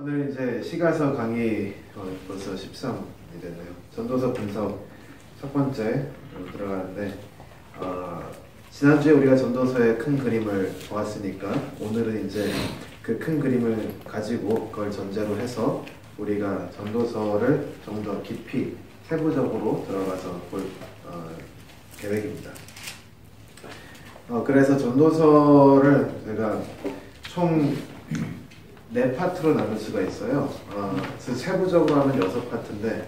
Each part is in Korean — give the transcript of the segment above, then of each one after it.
오늘 이제 시가서 강의 벌써 13이 됐네요. 전도서 분석 첫 번째 들어가는데 지난주에 우리가 전도서의 큰 그림을 보았으니까 오늘은 이제 그 큰 그림을 가지고 그걸 전제로 해서 우리가 전도서를 좀 더 깊이 세부적으로 들어가서 볼 계획입니다. 그래서 전도서를 제가 총 4파트로 나눌 수가 있어요. 세부적으로 하면 6파트인데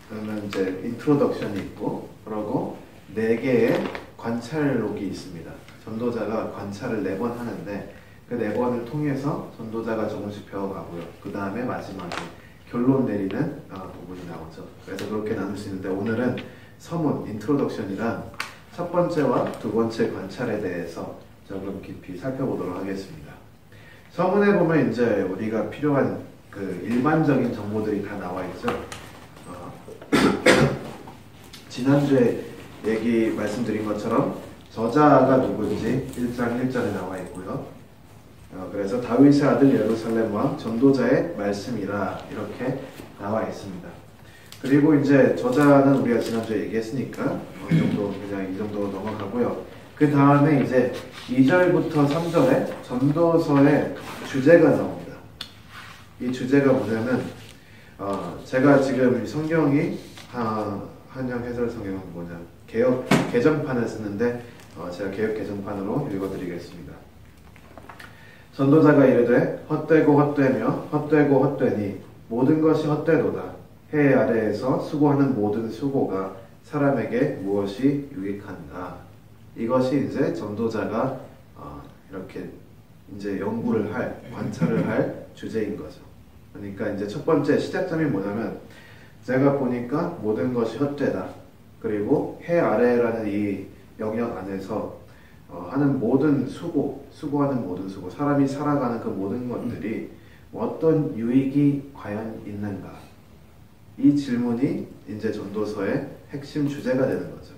그러면 이제 인트로덕션이 있고 그러고 4개의 관찰록이 있습니다. 전도자가 관찰을 4번 하는데 그 4번을 통해서 전도자가 조금씩 배워가고요. 그 다음에 마지막에 결론 내리는 부분이 나오죠. 그래서 그렇게 나눌 수 있는데 오늘은 서문, 인트로덕션이랑 첫 번째와 두 번째 관찰에 대해서 조금 깊이 살펴보도록 하겠습니다. 서문에 보면 이제 우리가 필요한 그 일반적인 정보들이 다 나와 있죠. 지난주에 말씀드린 것처럼 저자가 누구인지 1장 1절에 나와 있고요. 그래서 다윗의 아들 예루살렘 왕 전도자의 말씀이라 이렇게 나와 있습니다. 그리고 이제 저자는 우리가 지난주에 얘기했으니까 어느 정도 그냥 이 정도 넘어가고요. 그 다음에 이제 2절부터 3절에 전도서의 주제가 나옵니다. 이 주제가 뭐냐면 제가 지금 성경이 한영 해설 성경은 뭐냐 개역 개정판을 쓰는데 제가 개역 개정판으로 읽어드리겠습니다. 전도자가 이르되 헛되고 헛되며 헛되고 헛되니 모든 것이 헛되도다. 해 아래에서 수고하는 모든 수고가 사람에게 무엇이 유익한가. 이것이 이제 전도자가 이렇게 이제 연구를 할, 관찰을 할 주제인 거죠. 그러니까 이제 첫 번째 시작점이 뭐냐면 제가 보니까 모든 것이 헛되다. 그리고 해 아래라는 이 영역 안에서 하는 모든 수고하는 모든 수고, 사람이 살아가는 그 모든 것들이 어떤 유익이 과연 있는가? 이 질문이 이제 전도서의 핵심 주제가 되는 거죠.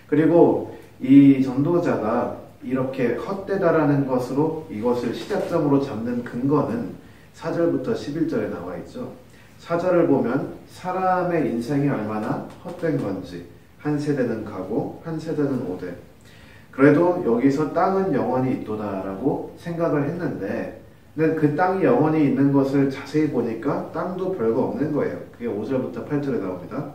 그리고 이 전도자가 이렇게 헛되다라는 것으로 이것을 시작점으로 잡는 근거는 4절부터 11절에 나와 있죠. 4절을 보면 사람의 인생이 얼마나 헛된 건지 한 세대는 가고 한 세대는 오되 그래도 여기서 땅은 영원히 있도다라고 생각을 했는데 근데 그 땅이 영원히 있는 것을 자세히 보니까 땅도 별거 없는 거예요. 그게 5절부터 8절에 나옵니다.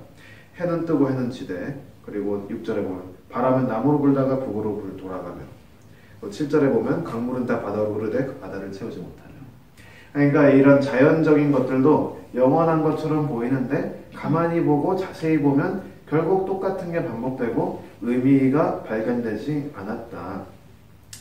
해는 뜨고 해는 지되 그리고 6절에 보면 바람은 남으로 불다가 북으로 돌아가며 7절에 보면 강물은 다 바다로 흐르되 그 바다를 채우지 못하며 그러니까 이런 자연적인 것들도 영원한 것처럼 보이는데 가만히 보고 자세히 보면 결국 똑같은 게 반복되고 의미가 발견되지 않았다.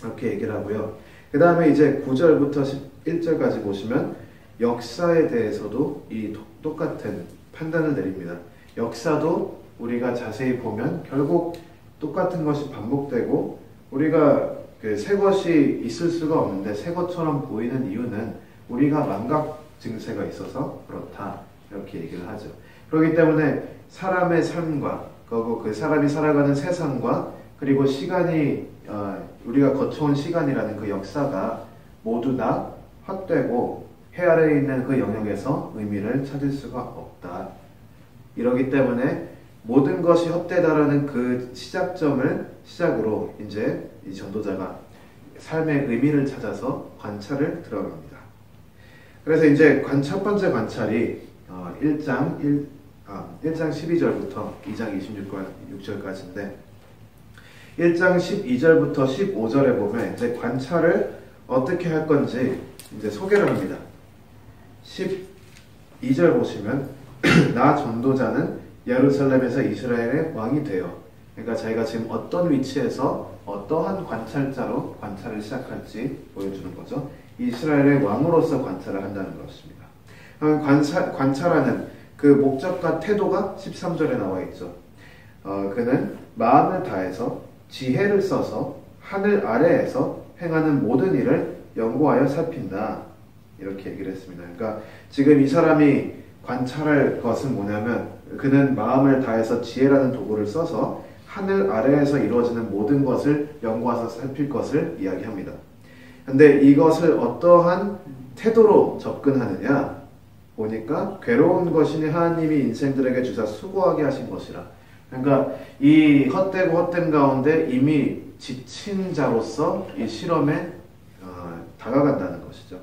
이렇게 얘기를 하고요. 그 다음에 이제 9절부터 11절까지 보시면 역사에 대해서도 이 똑같은 판단을 내립니다. 역사도 우리가 자세히 보면 결국 똑같은 것이 반복되고 우리가 새 것이 있을 수가 없는데 새 것처럼 보이는 이유는 우리가 망각 증세가 있어서 그렇다. 이렇게 얘기를 하죠. 그렇기 때문에 사람의 삶과 그 사람이 살아가는 세상과 그리고 시간이 우리가 거쳐온 시간이라는 그 역사가 모두 다 헛되고 해 아래에 있는 그 영역에서 의미를 찾을 수가 없다. 이러기 때문에 모든 것이 헛되다라는 그 시작점을 시작으로 이제 이 전도자가 삶의 의미를 찾아서 관찰을 들어갑니다. 그래서 이제 첫 번째 관찰이 1장 12절부터 2장 26절까지인데 1장 12절부터 15절에 보면 이제 관찰을 어떻게 할 건지 이제 소개를 합니다. 12절 보시면 나 전도자는 예루살렘에서 이스라엘의 왕이 되어 그러니까 자기가 지금 어떤 위치에서 어떠한 관찰자로 관찰을 시작할지 보여주는 거죠. 이스라엘의 왕으로서 관찰을 한다는 것입니다. 관찰하는 그 목적과 태도가 13절에 나와 있죠. 그는 마음을 다해서 지혜를 써서 하늘 아래에서 행하는 모든 일을 연구하여 살핀다. 이렇게 얘기를 했습니다. 그러니까 지금 이 사람이 관찰할 것은 뭐냐면 그는 마음을 다해서 지혜라는 도구를 써서 하늘 아래에서 이루어지는 모든 것을 연구해서 살필 것을 이야기합니다. 근데 이것을 어떠한 태도로 접근하느냐 보니까 괴로운 것이니 하나님이 인생들에게 주사 수고하게 하신 것이라. 그러니까 이 헛되고 헛됨 가운데 이미 지친 자로서 이 실험에 다가간다는 것이죠.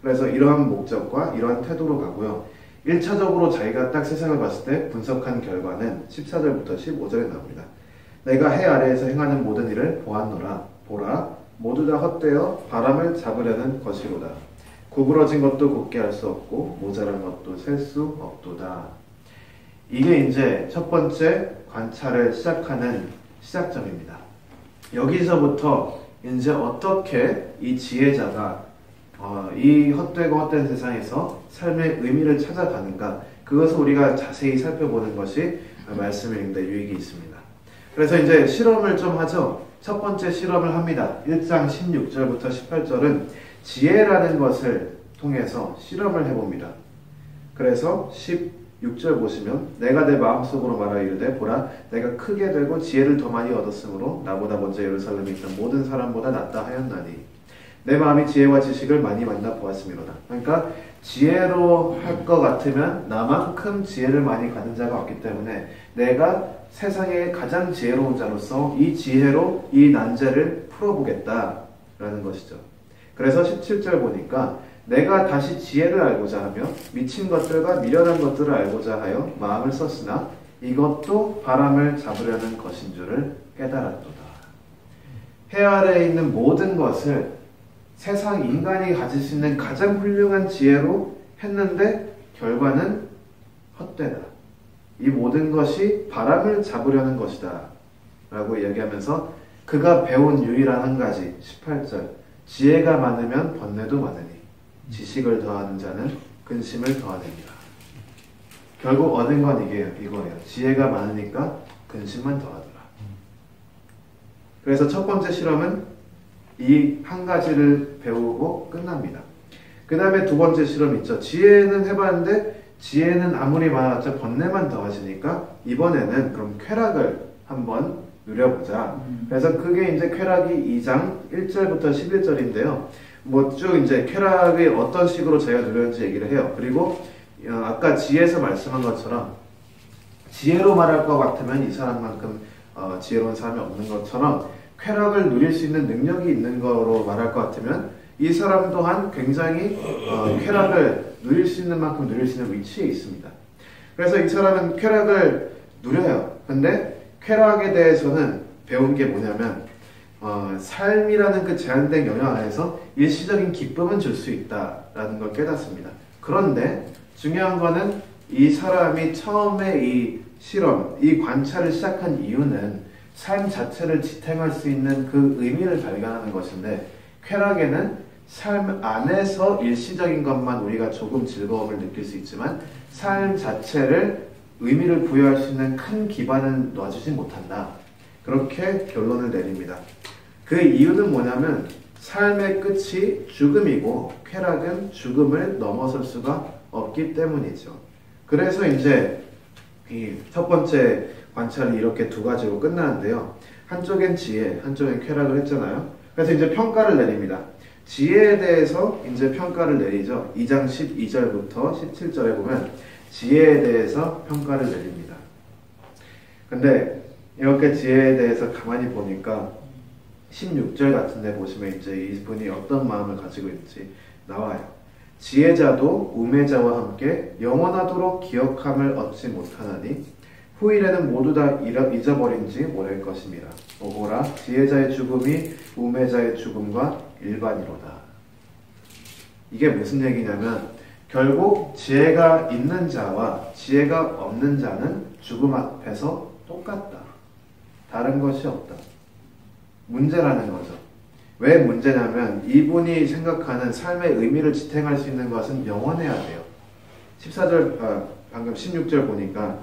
그래서 이러한 목적과 이러한 태도로 가고요. 1차적으로 자기가 딱 세상을 봤을 때 분석한 결과는 14절부터 15절에 나옵니다. 내가 해 아래에서 행하는 모든 일을 보았노라. 보라, 모두 다 헛되어 바람을 잡으려는 것이로다. 구부러진 것도 굳게 할 수 없고 모자란 것도 셀 수 없도다. 이게 이제 첫 번째 관찰을 시작하는 시작점입니다. 여기서부터 이제 어떻게 이 지혜자가 이 헛되고 헛된 세상에서 삶의 의미를 찾아가는가, 그것을 우리가 자세히 살펴보는 것이 말씀을 읽는 데 유익이 있습니다. 그래서 이제 실험을 좀 하죠. 첫 번째 실험을 합니다. 1장 16절부터 18절은 지혜라는 것을 통해서 실험을 해봅니다. 그래서 16절 보시면 내가 내 마음속으로 말하 이르되 보라 내가 크게 되고 지혜를 더 많이 얻었으므로 나보다 먼저 예루살렘에 있던 모든 사람보다 낫다 하였나니 내 마음이 지혜와 지식을 많이 만나 보았음이로다. 그러니까 지혜로 할 것 같으면 나만큼 지혜를 많이 가진 자가 없기 때문에 내가 세상의 가장 지혜로운 자로서 이 지혜로 이 난제를 풀어보겠다라는 것이죠. 그래서 17절 보니까 내가 다시 지혜를 알고자 하며 미친 것들과 미련한 것들을 알고자 하여 마음을 썼으나 이것도 바람을 잡으려는 것인 줄을 깨달았도다. 해 아래에 있는 모든 것을 세상 인간이 가질 수 있는 가장 훌륭한 지혜로 했는데 결과는 헛되다. 이 모든 것이 바람을 잡으려는 것이다 라고 이야기하면서 그가 배운 유일한 한 가지 18절 지혜가 많으면 번뇌도 많으니 지식을 더하는 자는 근심을 더하느니라. 결국 얻은 건 이거예요. 지혜가 많으니까 근심만 더하더라. 그래서 첫 번째 실험은 이 한 가지를 배우고 끝납니다. 그 다음에 두 번째 실험 있죠. 지혜는 해봤는데 지혜는 아무리 많아봤자 번뇌만 더하시니까 이번에는 그럼 쾌락을 한번 누려보자. 그래서 그게 이제 쾌락이 2장 1절부터 11절인데요. 뭐 쭉 이제 쾌락을 어떤 식으로 저희가 누렸는지 얘기를 해요. 그리고 아까 지혜에서 말씀한 것처럼 지혜로 말할 것 같으면 이 사람만큼 지혜로운 사람이 없는 것처럼 쾌락을 누릴 수 있는 능력이 있는 거로 말할 것 같으면 이 사람 또한 굉장히 쾌락을 누릴 수 있는 만큼 누릴 수 있는 위치에 있습니다. 그래서 이 사람은 쾌락을 누려요. 근데 쾌락에 대해서는 배운 게 뭐냐면 삶이라는 그 제한된 영역 안에서 일시적인 기쁨은 줄 수 있다라는 걸 깨닫습니다. 그런데 중요한 거는 이 사람이 처음에 이 실험, 이 관찰을 시작한 이유는 삶 자체를 지탱할 수 있는 그 의미를 발견하는 것인데 쾌락에는 삶 안에서 일시적인 것만 우리가 조금 즐거움을 느낄 수 있지만 삶 자체를 의미를 부여할 수 있는 큰 기반은 놔주지 못한다. 그렇게 결론을 내립니다. 그 이유는 뭐냐면 삶의 끝이 죽음이고 쾌락은 죽음을 넘어설 수가 없기 때문이죠. 그래서 이제 이 첫 번째 관찰이 이렇게 두 가지로 끝나는데요. 한쪽엔 지혜, 한쪽엔 쾌락을 했잖아요. 그래서 이제 평가를 내립니다. 지혜에 대해서 이제 평가를 내리죠. 2장 12절부터 17절에 보면 지혜에 대해서 평가를 내립니다. 근데 이렇게 지혜에 대해서 가만히 보니까 16절 같은 데 보시면 이제 이분이 어떤 마음을 가지고 있는지 나와요. 지혜자도 우매자와 함께 영원하도록 기억함을 얻지 못하나니 후일에는 모두 다 잊어버린지 모를 것입니다. 오호라 지혜자의 죽음이 우매자의 죽음과 일반이로다. 이게 무슨 얘기냐면 결국 지혜가 있는 자와 지혜가 없는 자는 죽음 앞에서 똑같다. 다른 것이 없다. 문제라는 거죠. 왜 문제냐면 이분이 생각하는 삶의 의미를 지탱할 수 있는 것은 영원해야 돼요. 14절, 방금 16절 보니까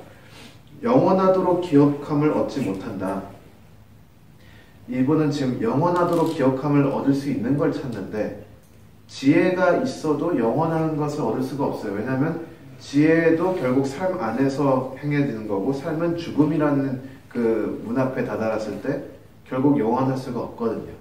영원하도록 기억함을 얻지 못한다. 이분은 지금 영원하도록 기억함을 얻을 수 있는 걸 찾는데 지혜가 있어도 영원한 것을 얻을 수가 없어요. 왜냐하면 지혜도 결국 삶 안에서 행해지는 거고 삶은 죽음이라는 그 문 앞에 다다랐을 때 결국 영원할 수가 없거든요.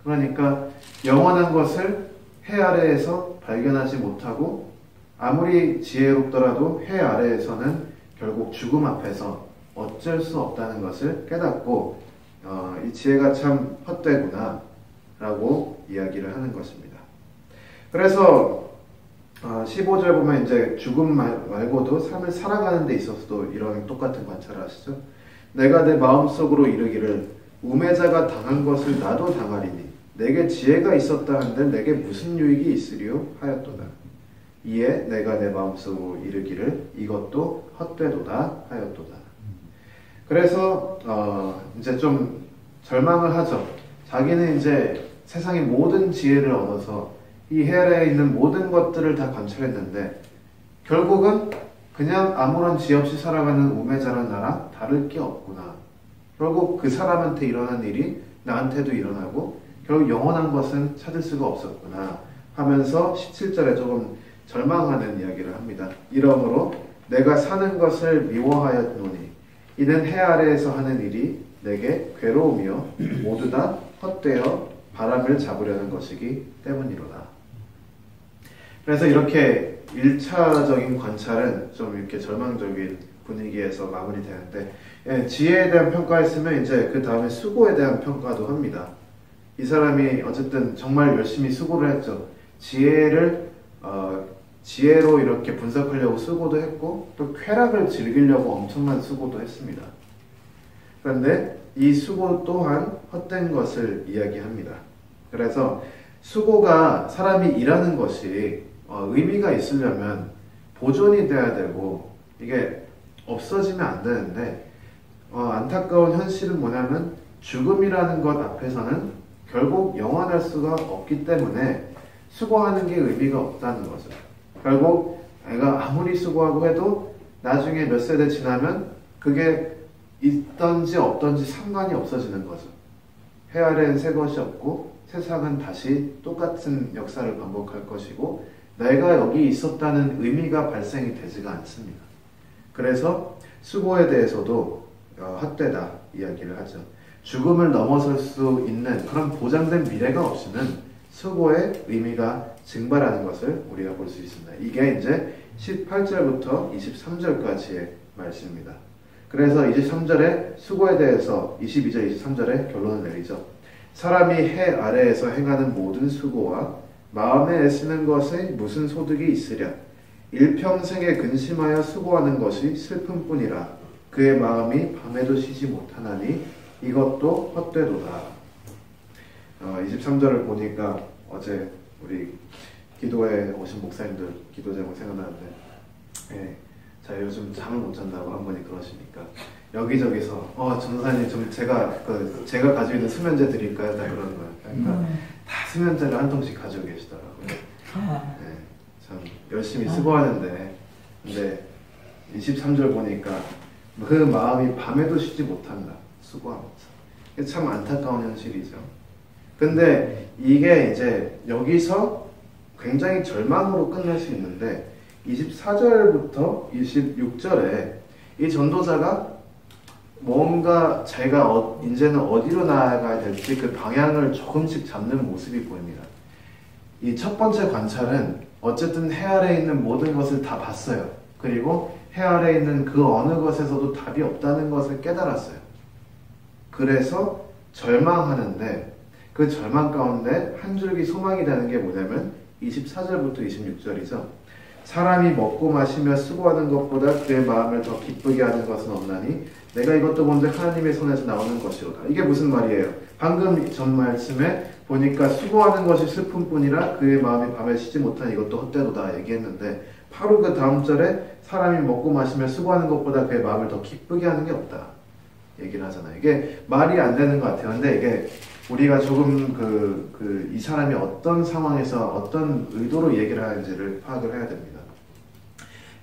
그러니까 영원한 것을 해 아래에서 발견하지 못하고 아무리 지혜롭더라도 해 아래에서는 결국 죽음 앞에서 어쩔 수 없다는 것을 깨닫고 이 지혜가 참 헛되구나 라고 이야기를 하는 것입니다. 그래서 15절 보면 이제 죽음 말고도 삶을 살아가는 데 있어서도 이런 똑같은 관찰을 하시죠. 내가 내 마음속으로 이르기를 우매자가 당한 것을 나도 당하리니 내게 지혜가 있었다 한들 내게 무슨 유익이 있으리요 하였도다. 이에 내가 내 마음속으로 이르기를 이것도 헛되도다 하였도다. 그래서 이제 좀 절망을 하죠. 자기는 이제 세상의 모든 지혜를 얻어서 이 해 아래에 있는 모든 것들을 다 관찰했는데 결국은 그냥 아무런 지혜 없이 살아가는 우매자란 나랑 다를 게 없구나. 결국 그 사람한테 일어난 일이 나한테도 일어나고 결국 영원한 것은 찾을 수가 없었구나 하면서 17절에 조금 절망하는 이야기를 합니다. 이러므로 내가 사는 것을 미워하였노니 이는 해 아래에서 하는 일이 내게 괴로우며 모두 다 헛되어 바람을 잡으려는 것이기 때문이로다. 그래서 이렇게 1차적인 관찰은 좀 이렇게 절망적인 분위기에서 마무리되는데 지혜에 대한 평가했으면 이제 그 다음에 수고에 대한 평가도 합니다. 이 사람이 어쨌든 정말 열심히 수고를 했죠. 지혜로 이렇게 분석하려고 수고도 했고 또 쾌락을 즐기려고 엄청난 수고도 했습니다. 그런데 이 수고 또한 헛된 것을 이야기합니다. 그래서 수고가 사람이 일하는 것이 의미가 있으려면 보존이 돼야 되고 이게 없어지면 안 되는데 안타까운 현실은 뭐냐면 죽음이라는 것 앞에서는 결국 영원할 수가 없기 때문에 수고하는 게 의미가 없다는 거죠. 결국 내가 아무리 수고하고 해도 나중에 몇 세대 지나면 그게 있던지 없던지 상관이 없어지는 거죠. 해 아래는 새 것이 없고 세상은 다시 똑같은 역사를 반복할 것이고 내가 여기 있었다는 의미가 발생이 되지가 않습니다. 그래서 수고에 대해서도 헛되다 이야기를 하죠. 죽음을 넘어설 수 있는 그런 보장된 미래가 없이는 수고의 의미가 증발하는 것을 우리가 볼 수 있습니다. 이게 이제 18절부터 23절까지의 말씀입니다. 그래서 23절에 수고에 대해서 22절, 23절에 결론을 내리죠. 사람이 해 아래에서 행하는 모든 수고와 마음에 애쓰는 것에 무슨 소득이 있으랴. 일평생에 근심하여 수고하는 것이 슬픔뿐이라. 그의 마음이 밤에도 쉬지 못하나니 이것도 헛되도다. 23절을 보니까 어제 우리 기도에 오신 목사님들 기도 제목 생각나는데 자 요즘 잠을 못 잔다고 한 분이 그러시니까 여기저기서 전도사님 좀 제가 가지고 있는 수면제 드릴까요? 다 그러는 거예요. 그러니까 다 수면제를 한 통씩 가지고 계시더라고요. 참 열심히 수고하는데 근데 23절 보니까 그 마음이 밤에도 쉬지 못한다. 수고하면서. 참 안타까운 현실이죠. 근데 이게 이제 여기서 굉장히 절망으로 끝날 수 있는데 24절부터 26절에 이 전도자가 뭔가 제가 이제는 어디로 나아가야 될지 그 방향을 조금씩 잡는 모습이 보입니다. 이 첫 번째 관찰은 어쨌든 해 아래에 있는 모든 것을 다 봤어요. 그리고 해 아래에 있는 그 어느 것에서도 답이 없다는 것을 깨달았어요. 그래서 절망하는데 그 절망 가운데 한 줄기 소망이 되는 게 뭐냐면 24절부터 26절이죠. 사람이 먹고 마시며 수고하는 것보다 그의 마음을 더 기쁘게 하는 것은 없나니 내가 이것도 본즉 하나님의 손에서 나오는 것이로다. 이게 무슨 말이에요? 방금 전 말씀에 보니까 수고하는 것이 슬픔뿐이라 그의 마음이 밤에 쉬지 못한 이것도 헛되도다 얘기했는데 바로 그 다음 절에 사람이 먹고 마시며 수고하는 것보다 그의 마음을 더 기쁘게 하는 게 없다 얘기를 하잖아요. 이게 말이 안 되는 것 같아요. 근데 이게 우리가 조금 이 사람이 어떤 상황에서 어떤 의도로 얘기를 하는지를 파악을 해야 됩니다.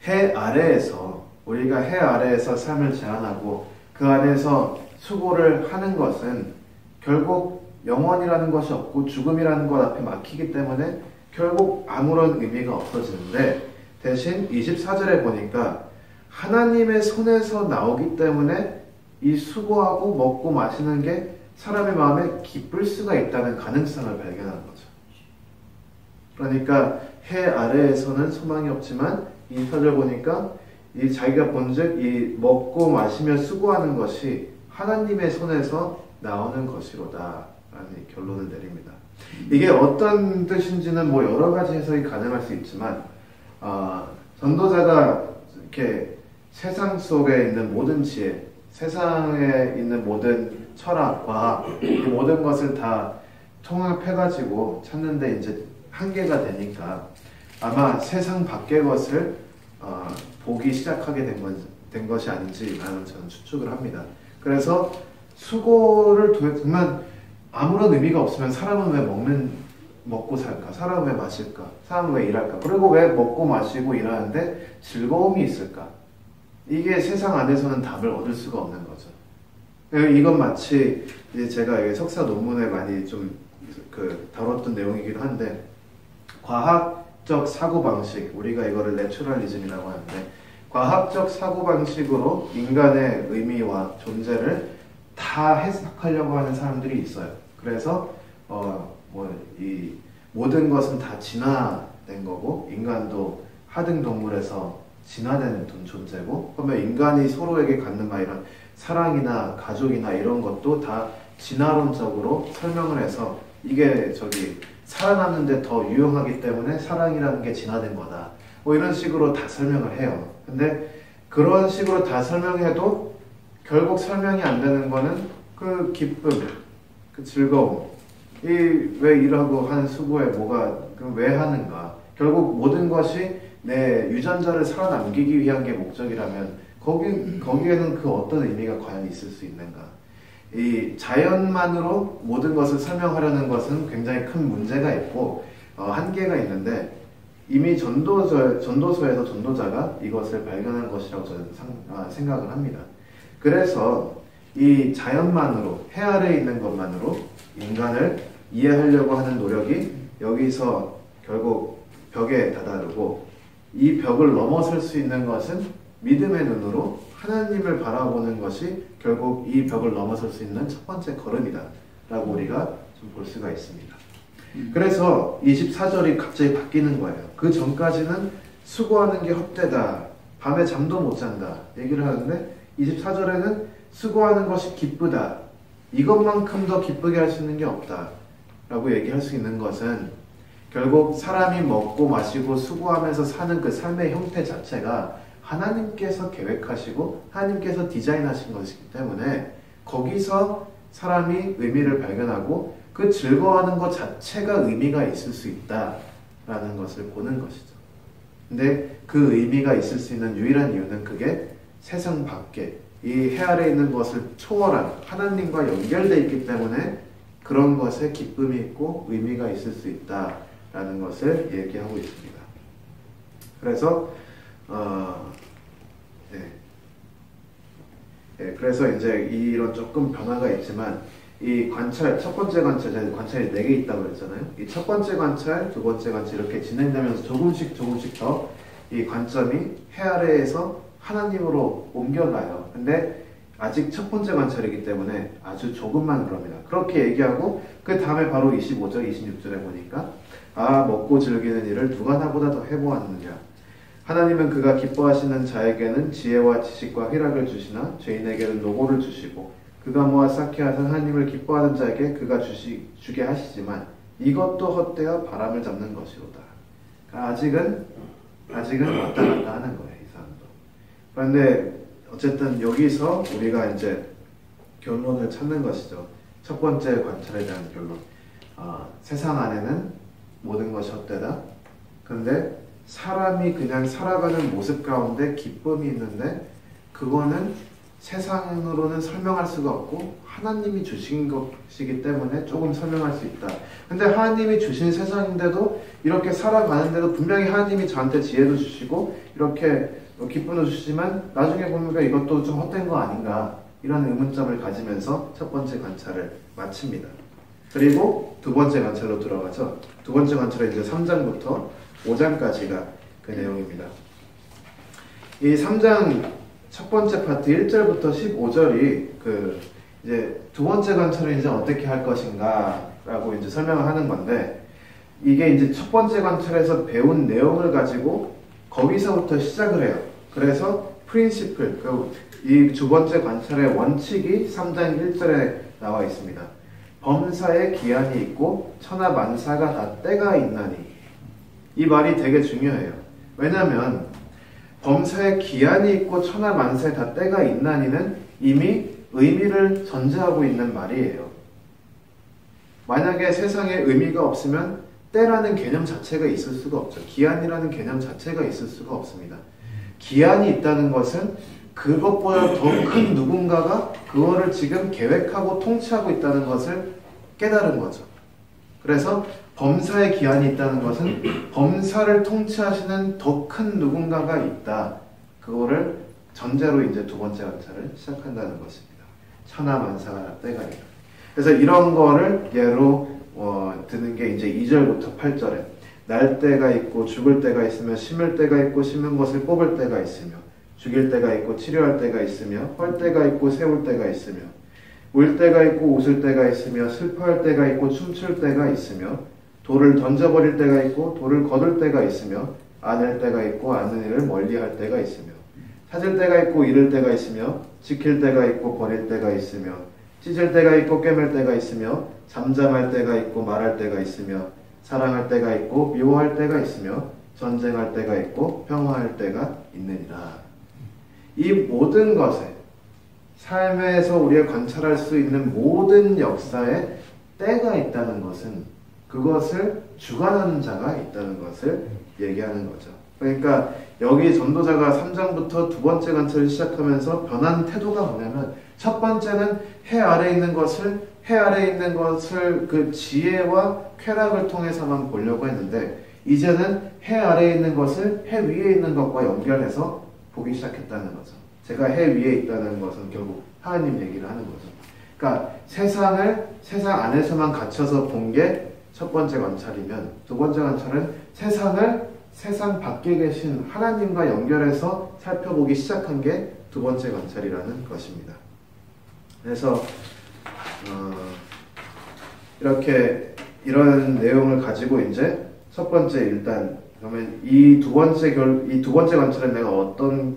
해 아래에서 우리가 해 아래에서 삶을 제안하고 그 안에서 수고를 하는 것은 결국 영원이라는 것이 없고 죽음이라는 것 앞에 막히기 때문에 결국 아무런 의미가 없어지는데 대신 24절에 보니까 하나님의 손에서 나오기 때문에 이 수고하고 먹고 마시는 게 사람의 마음에 기쁠 수가 있다는 가능성을 발견하는 거죠. 그러니까 해 아래에서는 소망이 없지만 이 사절 보니까 이 자기가 본즉 이 먹고 마시며 수고하는 것이 하나님의 손에서 나오는 것이로다 라는 결론을 내립니다. 이게 어떤 뜻인지는 뭐 여러 가지 해석이 가능할 수 있지만 전도자가 이렇게 세상 속에 있는 모든 지혜, 세상에 있는 모든 철학, 과학, 이 모든 것을 다 통합해가지고 찾는데 이제 한계가 되니까 아마 세상 밖의 것을 보기 시작하게 된 것이 아닌지라는 저는 추측을 합니다. 그래서 수고를 두면 아무런 의미가 없으면 사람은 왜 먹고 살까? 사람은 왜 마실까? 사람은 왜 일할까? 그리고 왜 먹고 마시고 일하는데 즐거움이 있을까? 이게 세상 안에서는 답을 얻을 수가 없는 거죠. 이건 마치 이제 제가 석사 논문에 많이 좀 다뤘던 내용이기도 한데 과학적 사고방식, 우리가 이거를 내추럴리즘이라고 하는데 과학적 사고방식으로 인간의 의미와 존재를 다 해석하려고 하는 사람들이 있어요. 그래서 이 모든 것은 다 진화된 거고 인간도 하등 동물에서 진화된 존재고 그러면 인간이 서로에게 갖는 이런 사랑이나 가족이나 이런 것도 다 진화론적으로 설명을 해서 이게 살아남는데 더 유용하기 때문에 사랑이라는 게 진화된 거다. 뭐 이런 식으로 다 설명을 해요. 근데 그런 식으로 다 설명해도 결국 설명이 안 되는 거는 그 기쁨, 그 즐거움, 왜 일하고 하는 수고에 왜 하는가. 결국 모든 것이 내 유전자를 살아남기기 위한 게 목적이라면 거기에는 그 어떤 의미가 과연 있을 수 있는가. 이 자연만으로 모든 것을 설명하려는 것은 굉장히 큰 문제가 있고 한계가 있는데 이미 전도서에서 전도자가 이것을 발견한 것이라고 저는 생각을 합니다. 그래서 이 자연만으로, 해 아래에 있는 것만으로 인간을 이해하려고 하는 노력이 여기서 결국 벽에 다다르고 이 벽을 넘어설 수 있는 것은 믿음의 눈으로 하나님을 바라보는 것이 결국 이 벽을 넘어설 수 있는 첫 번째 걸음이다 라고 우리가 좀 볼 수가 있습니다. 그래서 24절이 갑자기 바뀌는 거예요. 그 전까지는 수고하는 게 헛되다, 밤에 잠도 못 잔다 얘기를 하는데 24절에는 수고하는 것이 기쁘다, 이것만큼 더 기쁘게 할 수 있는 게 없다 라고 얘기할 수 있는 것은 결국 사람이 먹고 마시고 수고하면서 사는 그 삶의 형태 자체가 하나님께서 계획하시고 하나님께서 디자인하신 것이기 때문에 거기서 사람이 의미를 발견하고 그 즐거워하는 것 자체가 의미가 있을 수 있다라는 것을 보는 것이죠. 근데 그 의미가 있을 수 있는 유일한 이유는 그게 세상 밖에 이 해 아래에 있는 것을 초월한 하나님과 연결되어 있기 때문에 그런 것에 기쁨이 있고 의미가 있을 수 있다라는 것을 얘기하고 있습니다. 그래서 그래서 이제 이런 조금 변화가 있지만 이 관찰, 첫 번째 관찰, 제가 관찰이 4개 있다고 그랬잖아요. 이 첫 번째 관찰, 두 번째 관찰 이렇게 진행되면서 조금씩 더 이 관점이 해 아래에서 하나님으로 옮겨가요. 근데 아직 첫 번째 관찰이기 때문에 아주 조금만 그럽니다. 그렇게 얘기하고 그 다음에 바로 25절, 26절에 보니까 먹고 즐기는 일을 누가 나보다 더 해보았느냐. 하나님은 그가 기뻐하시는 자에게는 지혜와 지식과 희락을 주시나 죄인에게는 노고를 주시고 그가 모아 쌓게 하사 하나님을 기뻐하는 자에게 그가 주게 하시지만 이것도 헛되어 바람을 잡는 것이로다. 아직은 왔다 갔다 하는 거예요, 이 사람도. 그런데 어쨌든 여기서 우리가 이제 결론을 찾는 것이죠. 첫 번째 관찰에 대한 결론. 세상 안에는 모든 것이 헛되다. 그런데 사람이 그냥 살아가는 모습 가운데 기쁨이 있는데 그거는 세상으로는 설명할 수가 없고 하나님이 주신 것이기 때문에 조금 설명할 수 있다. 근데 하나님이 주신 세상인데도 이렇게 살아가는데도 분명히 하나님이 저한테 지혜도 주시고 이렇게 기쁨도 주시지만 나중에 보니까 이것도 좀 헛된 거 아닌가 이런 의문점을 가지면서 첫 번째 관찰을 마칩니다. 그리고 두 번째 관찰로 들어가죠. 두 번째 관찰은 이제 3장부터 5장까지가 그 내용입니다. 이 3장 첫 번째 파트 1절부터 15절이 이제 두 번째 관찰을 이제 어떻게 할 것인가 라고 이제 설명을 하는 건데 이게 이제 첫 번째 관찰에서 배운 내용을 가지고 거기서부터 시작을 해요. 그래서 프린시플, 이 두 번째 관찰의 원칙이 3장 1절에 나와 있습니다. 범사에 기한이 있고 천하만사가 다 때가 있나니. 이 말이 되게 중요해요. 왜냐하면 범사에 기한이 있고 천하만사에 다 때가 있나니는 이미 의미를 전제하고 있는 말이에요. 만약에 세상에 의미가 없으면 때라는 개념 자체가 있을 수가 없죠. 기한이라는 개념 자체가 있을 수가 없습니다. 기한이 있다는 것은 그것보다 더 큰 누군가가 그거를 지금 계획하고 통치하고 있다는 것을 깨달은 거죠. 그래서 범사에 기한이 있다는 것은 범사를 통치하시는 더 큰 누군가가 있다. 그거를 전제로 이제 두 번째 관찰을 시작한다는 것입니다. 천하만사가 때가 있다. 그래서 이런 거를 예로 드는 게 이제 2절부터 8절에 날 때가 있고 죽을 때가 있으며 심을 때가 있고 심은 것을 뽑을 때가 있으며 죽일 때가 있고 치료할 때가 있으며 헐 때가 있고 세울 때가 있으며 울 때가 있고 웃을 때가 있으며 슬퍼할 때가 있고 춤출 때가 있으며 돌을 던져버릴 때가 있고 돌을 거둘 때가 있으며 안을 때가 있고 아는 일을 멀리할 때가 있으며 찾을 때가 있고 잃을 때가 있으며 지킬 때가 있고 버릴 때가 있으며 찢을 때가 있고 꿰맬 때가 있으며 잠잠할 때가 있고 말할 때가 있으며 사랑할 때가 있고 미워할 때가 있으며 전쟁할 때가 있고 평화할 때가 있느니라. 이 모든 것에 삶에서 우리가 관찰할 수 있는 모든 역사에 때가 있다는 것은 그것을 주관하는 자가 있다는 것을 얘기하는 거죠. 그러니까 여기 전도자가 3장부터 두 번째 관찰을 시작하면서 변한 태도가 뭐냐면 첫 번째는 해 아래에 있는 것을 그 지혜와 쾌락을 통해서만 보려고 했는데 이제는 해 아래에 있는 것을 해 위에 있는 것과 연결해서 보기 시작했다는 거죠. 제가 해 위에 있다는 것은 결국 하나님 얘기를 하는 거죠. 그러니까 세상을 세상 안에서만 갇혀서 본 게 첫 번째 관찰이면 두 번째 관찰은 세상을 세상 밖에 계신 하나님과 연결해서 살펴보기 시작한 게 두 번째 관찰이라는 것입니다. 그래서 이렇게 이런 내용을 가지고 이제 첫 번째 일단 그러면 이 두 번째 관찰은 내가 어떤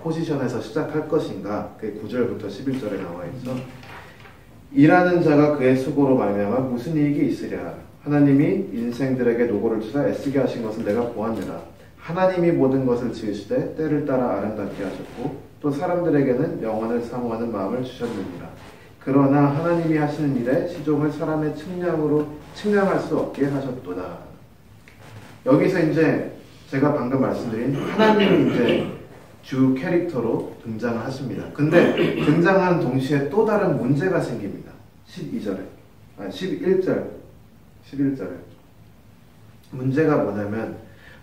포지션에서 시작할 것인가? 그게 9절부터 11절에 나와 있죠. 일하는 자가 그의 수고로 말미암아 무슨 이익이 있으랴. 하나님이 인생들에게 노고를 주사 애쓰게 하신 것을 내가 보았느라. 하나님이 모든 것을 지으시되 때를 따라 아름답게 하셨고 또 사람들에게는 영원을 사모하는 마음을 주셨느니라. 그러나 하나님이 하시는 일에 시종을 사람의 측량할 수 없게 하셨도다. 여기서 이제 제가 방금 말씀드린 하나님이 이제 주 캐릭터로 등장을 하십니다. 근데 등장하는 동시에 또 다른 문제가 생깁니다. 11절에. 문제가 뭐냐면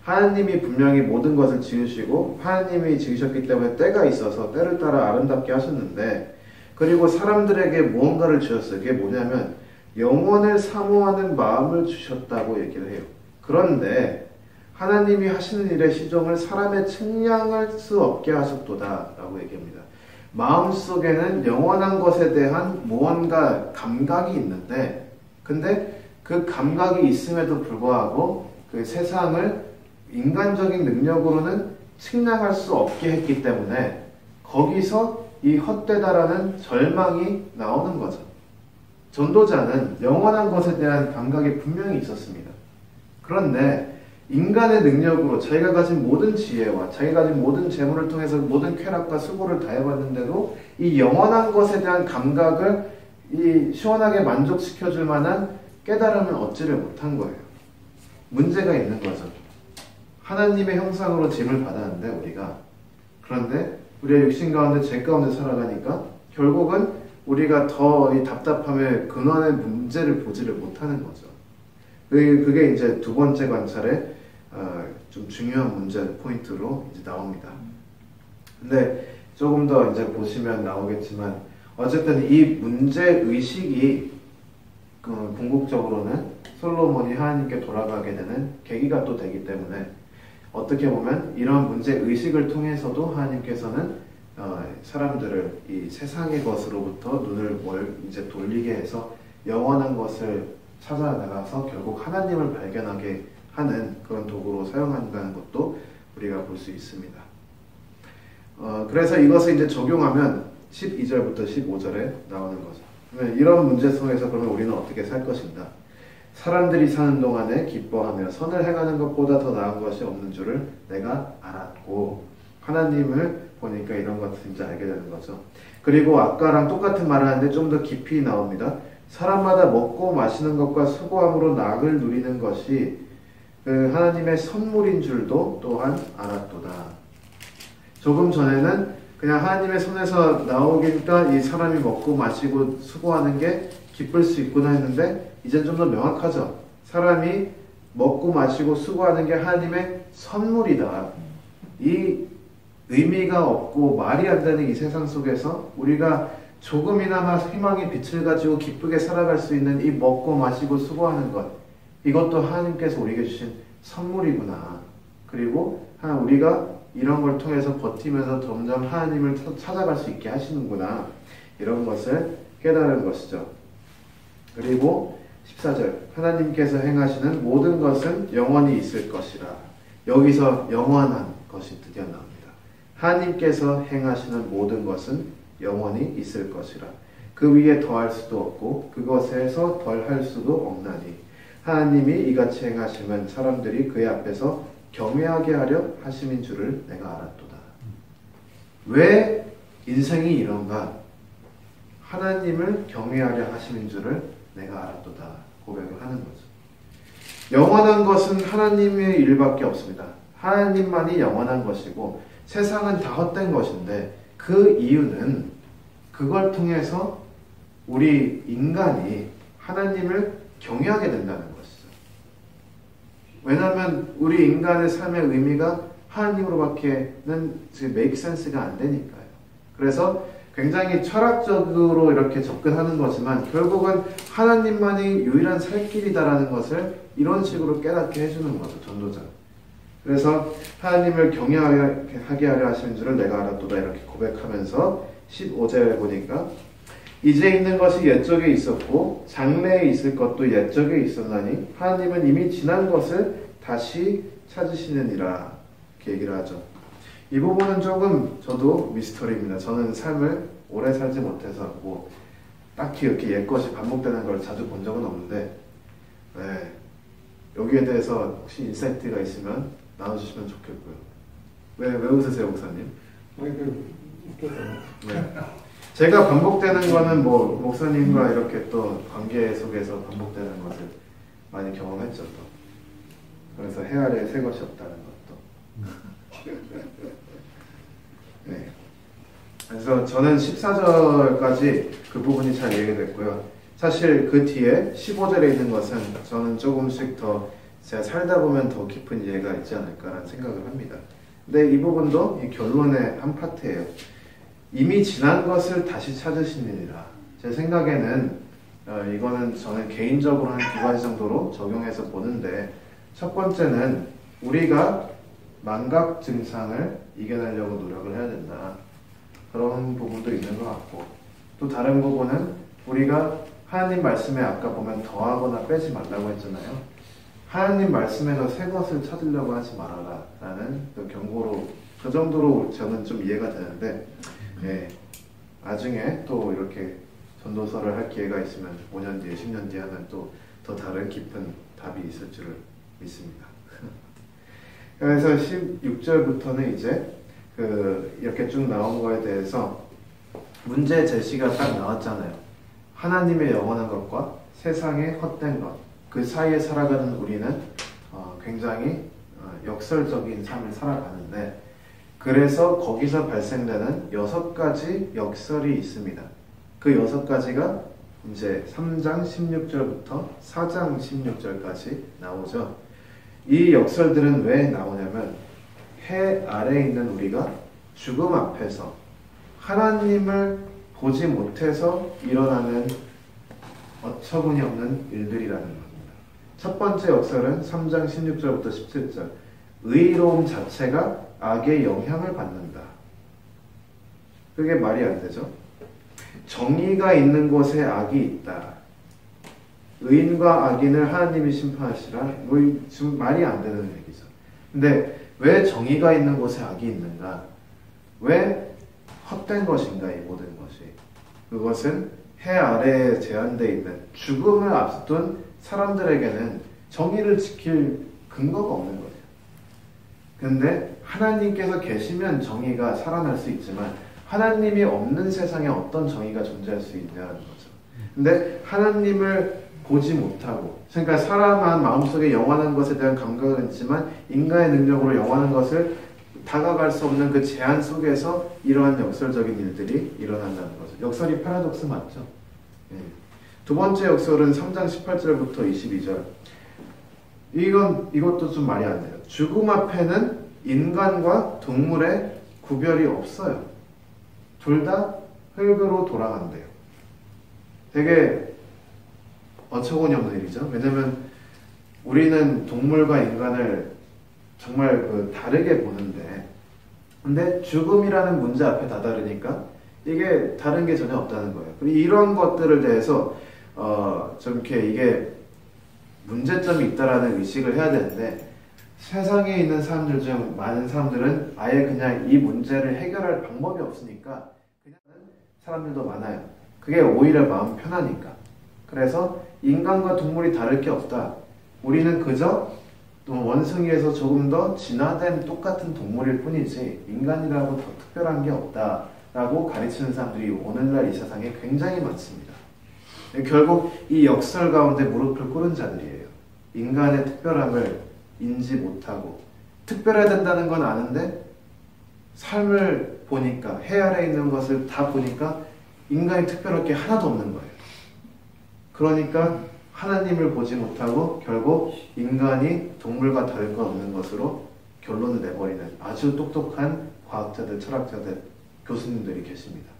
하나님이 분명히 모든 것을 지으시고 하나님이 지으셨기 때문에 때가 있어서 때를 따라 아름답게 하셨는데 그리고 사람들에게 무언가를 주셨어요. 그게 뭐냐면 영원을 사모하는 마음을 주셨다고 얘기를 해요. 그런데 하나님이 하시는 일의 시종을 사람의 측량할 수 없게 하셨도다 라고 얘기합니다. 마음속에는 영원한 것에 대한 무언가 감각이 있는데 근데 그 감각이 있음에도 불구하고 그 세상을 인간적인 능력으로는 측량할 수 없게 했기 때문에 거기서 이 헛되다라는 절망이 나오는 거죠. 전도자는 영원한 것에 대한 감각이 분명히 있었습니다. 그런데 인간의 능력으로 자기가 가진 모든 지혜와 자기가 가진 모든 재물을 통해서 모든 쾌락과 수고를 다해봤는데도 이 영원한 것에 대한 감각을 이 시원하게 만족시켜줄 만한 깨달음을 얻지를 못한 거예요. 문제가 있는 거죠. 하나님의 형상으로 짐을 받았는데 우리가 그런데 우리의 육신 가운데 죄 가운데 살아가니까 결국은 우리가 더 이 답답함의 근원의 문제를 보지를 못하는 거죠. 그게 이제 두 번째 관찰의 좀 중요한 문제 포인트로 이제 나옵니다. 근데 조금 더 이제 보시면 나오겠지만 어쨌든 이 문제 의식이 궁극적으로는 솔로몬이 하나님께 돌아가게 되는 계기가 또 되기 때문에 어떻게 보면 이런 문제 의식을 통해서도 하나님께서는 사람들을 이 세상의 것으로부터 눈을 이제 돌리게 해서 영원한 것을 찾아나가서 결국 하나님을 발견하게 하는 그런 도구로 사용한다는 것도 우리가 볼 수 있습니다. 그래서 이것을 이제 적용하면 12절부터 15절에 나오는 거죠. 이런 문제 속에서 그러면 우리는 어떻게 살 것인가? 사람들이 사는 동안에 기뻐하며 선을 행하는 것보다 더 나은 것이 없는 줄을 내가 알았고, 하나님을 보니까 이런 것을 진짜 알게 되는 거죠. 그리고 아까랑 똑같은 말을 하는데 좀 더 깊이 나옵니다. 사람마다 먹고 마시는 것과 수고함으로 낙을 누리는 것이 그 하나님의 선물인 줄도 또한 알았도다. 조금 전에는 그냥 하나님의 손에서 나오니까 이 사람이 먹고 마시고 수고하는 게 기쁠 수 있구나 했는데, 이제 좀 더 명확하죠. 사람이 먹고 마시고 수고하는 게 하나님의 선물이다. 이 의미가 없고 말이 안 되는 이 세상 속에서 우리가 조금이나마 희망의 빛을 가지고 기쁘게 살아갈 수 있는 이 먹고 마시고 수고하는 것, 이것도 하나님께서 우리에게 주신 선물이구나. 그리고 우리가 이런 걸 통해서 버티면서 점점 하나님을 찾아갈 수 있게 하시는구나. 이런 것을 깨달은 것이죠. 그리고 14절, 하나님께서 행하시는 모든 것은 영원히 있을 것이라. 여기서 영원한 것이 드디어 나옵니다. 하나님께서 행하시는 모든 것은 영원히 있을 것이라. 그 위에 더할 수도 없고 그것에서 덜할 수도 없나니 하나님이 이같이 행하시면 사람들이 그의 앞에서 경외하게 하려 하심인 줄을 내가 알았도다. 왜 인생이 이런가? 하나님을 경외하려 하심인 줄을 내가 알았도다. 고백을 하는 거죠. 영원한 것은 하나님의 일밖에 없습니다. 하나님만이 영원한 것이고 세상은 다 헛된 것인데, 그 이유는 그걸 통해서 우리 인간이 하나님을 경외하게 된다는 것이죠. 왜냐하면 우리 인간의 삶의 의미가 하나님으로밖에는 make sense가 안 되니까요. 그래서 굉장히 철학적으로 이렇게 접근하는 거지만 결국은 하나님만이 유일한 살 길이다라는 것을 이런 식으로 깨닫게 해주는 거죠, 전도자. 그래서 하나님을 경외하게 하려 하시는 줄을 내가 알았도다 이렇게 고백하면서 15절에 보니까 이제 있는 것이 옛적에 있었고 장래에 있을 것도 옛적에 있었나니 하나님은 이미 지난 것을 다시 찾으시느니라 이렇게 얘기를 하죠. 이 부분은 조금 저도 미스터리입니다. 저는 삶을 오래 살지 못해서 뭐 딱히 이렇게 옛것이 반복되는 걸 자주 본 적은 없는데, 네, 여기에 대해서 혹시 인사이트가 있으면 나눠주시면 좋겠고요. 왜 웃으세요, 목사님? 네. 제가 반복되는 거는 뭐 목사님과 이렇게 또 관계 속에서 반복되는 것을 많이 경험했죠. 또. 그래서 헤아릴 새 것이 없다는 것도. 네. 그래서 저는 14절까지 그 부분이 잘 이해됐고요. 사실 그 뒤에 15절에 있는 것은 저는 조금씩 더 제가 살다 보면 더 깊은 이해가 있지 않을까라는 생각을 합니다. 근데 이 부분도 이 결론의 한 파트예요. 이미 지난 것을 다시 찾으시느니라. 제 생각에는 이거는 저는 개인적으로 한 두 가지 정도로 적용해서 보는데, 첫 번째는 우리가 망각 증상을 이겨내려고 노력을 해야 된다. 그런 부분도 있는 것 같고, 또 다른 부분은 우리가 하나님 말씀에 아까 보면 더하거나 빼지 말라고 했잖아요. 하나님 말씀에서 새 것을 찾으려고 하지 말아라 라는 그 경고로, 그 정도로 저는 좀 이해가 되는데, 네, 나중에 또 이렇게 전도서를 할 기회가 있으면 5년 뒤에 10년 뒤에 하면 또 더 다른 깊은 답이 있을 줄을 믿습니다. 그래서 16절부터는 이제 이렇게 쭉 나온 거에 대해서 문제 제시가 딱 나왔잖아요. 하나님의 영원한 것과 세상의 헛된 것, 그 사이에 살아가는 우리는 굉장히 역설적인 삶을 살아가는데, 그래서 거기서 발생되는 6가지 역설이 있습니다. 그 6가지가 이제 3장 16절부터 4장 16절까지 나오죠. 이 역설들은 왜 나오냐면, 해 아래에 있는 우리가 죽음 앞에서 하나님을 보지 못해서 일어나는 어처구니 없는 일들이라는 겁니다. 첫 번째 역설은 3장 16절부터 17절. 의로움 자체가 악의 영향을 받는다. 그게 말이 안 되죠. 정의가 있는 곳에 악이 있다. 의인과 악인을 하나님이 심판하시라. 뭐 지금 말이 안 되는 얘기죠. 근데 왜 정의가 있는 곳에 악이 있는가? 왜 헛된 것인가 이 모든 것이? 그것은 해 아래에 제한되어 있는 죽음을 앞둔 사람들에게는 정의를 지킬 근거가 없는 거예요. 근데 하나님께서 계시면 정의가 살아날 수 있지만 하나님이 없는 세상에 어떤 정의가 존재할 수 있냐는 거죠. 근데 하나님을 보지 못하고, 그러니까 사람한 마음속에 영원한 것에 대한 감각은 있지만 인간의 능력으로 영원한 것을 다가갈 수 없는 그 제한 속에서 이러한 역설적인 일들이 일어난다는 거죠. 역설이 파라독스 맞죠? 네. 두 번째 역설은 3장 18절부터 22절. 이것도 좀 말이 안 돼요. 죽음 앞에는 인간과 동물의 구별이 없어요. 둘 다 흙으로 돌아간대요. 되게 어처구니 없는 일이죠. 왜냐면 우리는 동물과 인간을 정말 다르게 보는데, 근데 죽음이라는 문제 앞에 다다르니까 이게 다른 게 전혀 없다는 거예요. 그리고 이런 것들을 대해서 좀 이렇게 이게 문제점이 있다라는 의식을 해야 되는데, 세상에 있는 사람들 중 많은 사람들은 아예 그냥 이 문제를 해결할 방법이 없으니까 그냥 하는 사람들도 많아요. 그게 오히려 마음 편하니까. 그래서 인간과 동물이 다를 게 없다. 우리는 그저 또 원숭이에서 조금 더 진화된 똑같은 동물일 뿐이지 인간이라고 더 특별한 게 없다라고 가르치는 사람들이 오늘날 이 세상에 굉장히 많습니다. 결국 이 역설 가운데 무릎을 꿇은 자들이에요. 인간의 특별함을 인지 못하고, 특별해야 된다는 건 아는데 삶을 보니까, 해 아래에 있는 것을 다 보니까 인간이 특별할 게 하나도 없는 거예요. 그러니까 하나님을 보지 못하고 결국 인간이 동물과 다를 것 없는 것으로 결론을 내버리는 아주 똑똑한 과학자들, 철학자들, 교수님들이 계십니다.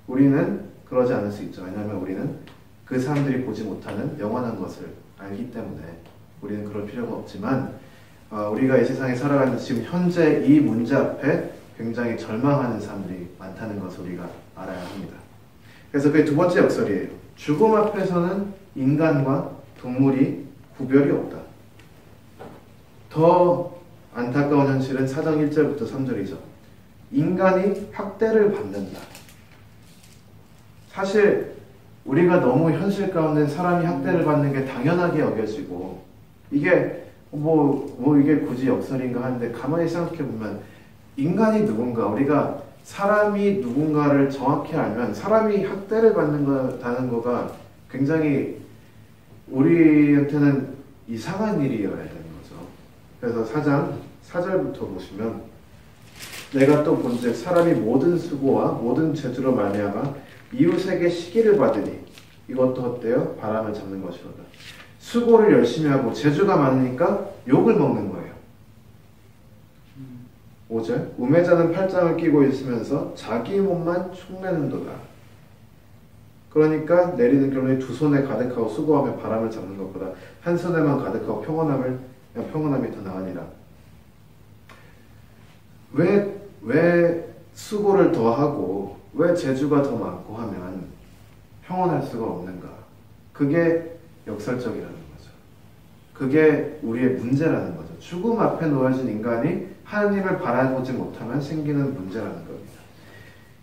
우리는 그러지 않을 수 있죠. 왜냐하면 우리는 그 사람들이 보지 못하는 영원한 것을 알기 때문에 우리는 그럴 필요가 없지만, 우리가 이 세상에 살아가는 지금 현재 이 문제 앞에 굉장히 절망하는 사람들이 많다는 것을 우리가 알아야 합니다. 그래서 그게 두 번째 역설이에요. 죽음 앞에서는 인간과 동물이 구별이 없다. 더 안타까운 현실은 4장 1절부터 3절이죠. 인간이 학대를 받는다. 사실 우리가 너무 현실 가운데 사람이 학대를 받는 게 당연하게 여겨지고, 이게 이게 굳이 역설인가 하는데 가만히 생각해 보면 인간이 누군가, 우리가 사람이 누군가를 정확히 알면 사람이 학대를 받는다는 거가 굉장히 우리한테는 이상한 일이어야 되는 거죠. 그래서 4장 4절부터 보시면, 내가 또 본즉 사람이 모든 수고와 모든 재주로 말미암아 이웃에게 시기를 받으니 이것도 헛되어 바람을 잡는 것이로다. 수고를 열심히 하고 재주가 많으니까 욕을 먹는 거예요. 5절, 우매자는 팔짱을 끼고 있으면서 자기 몸만 축내는도다. 그러니까 내리는 결론이 두 손에 가득하고 수고하며 바람을 잡는 것보다 한 손에만 가득하고 평온함이 더 나으니라. 왜 수고를 더 하고 왜 재주가 더 많고 하면 평온할 수가 없는가? 그게 역설적이라는 거죠. 그게 우리의 문제라는 거죠. 죽음 앞에 놓여진 인간이 하나님을 바라보지 못하면 생기는 문제라는 겁니다.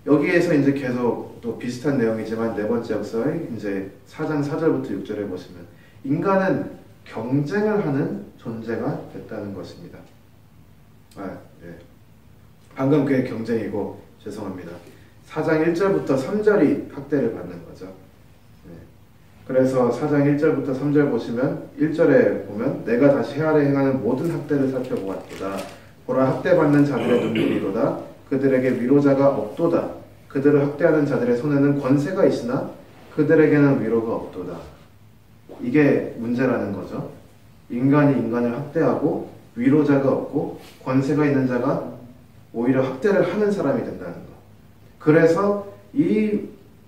여기에서 이제 계속 또 비슷한 내용이지만 네 번째 역설, 이제 4장 4절부터 6절에 보시면 인간은 경쟁을 하는 존재가 됐다는 것입니다. 네. 방금 그게 경쟁이고, 죄송합니다. 4장 1절부터 3절이 학대를 받는 거죠. 네. 그래서 4장 1절부터 3절 보시면 1절에 보면 내가 다시 해 아래 행하는 모든 학대를 살펴보았도다. 보라, 학대받는 자들의 눈물이로다. 그들에게 위로자가 없도다. 그들을 학대하는 자들의 손에는 권세가 있으나 그들에게는 위로가 없도다. 이게 문제라는 거죠. 인간이 인간을 학대하고 위로자가 없고 권세가 있는 자가 오히려 학대를 하는 사람이 된다는 거. 그래서 이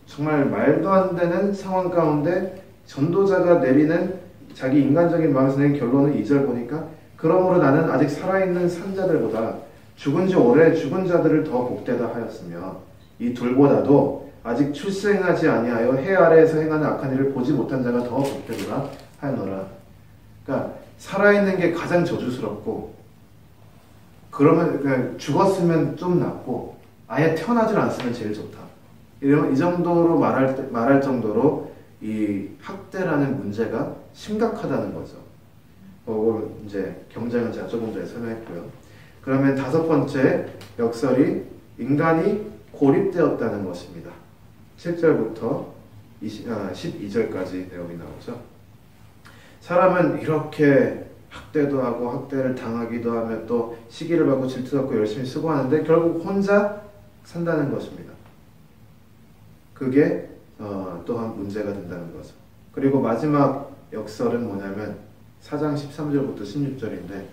정말 말도 안 되는 상황 가운데 전도자가 내리는 자기 인간적인 마음에서 내린 결론은 2절 보니까, 그러므로 나는 아직 살아있는 산자들보다 죽은 지 오래 죽은 자들을 더 복되다 하였으며 이 둘보다도 아직 출생하지 아니하여 해 아래에서 행하는 악한 일을 보지 못한 자가 더 복되도다 하노라. 그러니까 살아있는 게 가장 저주스럽고, 그러면 그러니까 죽었으면 좀 낫고 아예 태어나질 않았으면 제일 좋다. 이 정도로 말할 정도로 이 학대라는 문제가 심각하다는 거죠. 그걸 이제 경쟁은 제가 조금 전에 설명했고요. 그러면 다섯 번째 역설이 인간이 고립되었다는 것입니다. 7절부터 12절까지 내용이 나오죠. 사람은 이렇게 학대도 하고 학대를 당하기도 하며 또 시기를 받고 질투도 받고 열심히 수고하는데 결국 혼자 산다는 것입니다. 그게 또한 문제가 된다는 거죠. 그리고 마지막 역설은 뭐냐면 4장 13절부터 16절인데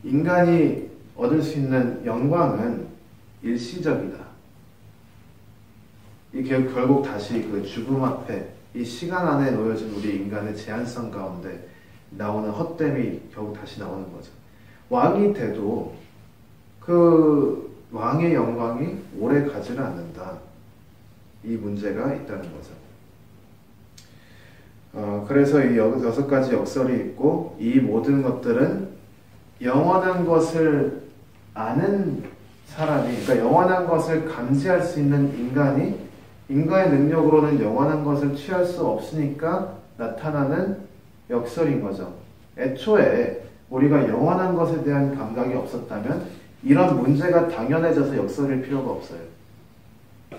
인간이 얻을 수 있는 영광은 일시적이다. 이게 결국 다시 그 죽음 앞에 이 시간 안에 놓여진 우리 인간의 제한성 가운데 나오는 헛됨이 결국 다시 나오는 거죠. 왕이 돼도 그 왕의 영광이 오래 가지는 않는다. 이 문제가 있다는 거죠. 그래서 이 여섯 가지 역설이 있고 이 모든 것들은 영원한 것을 아는 사람이, 그러니까 영원한 것을 감지할 수 있는 인간의 능력으로는 영원한 것을 취할 수 없으니까 나타나는 역설인 거죠. 애초에 우리가 영원한 것에 대한 감각이 없었다면 이런 문제가 당연해져서 역설일 필요가 없어요.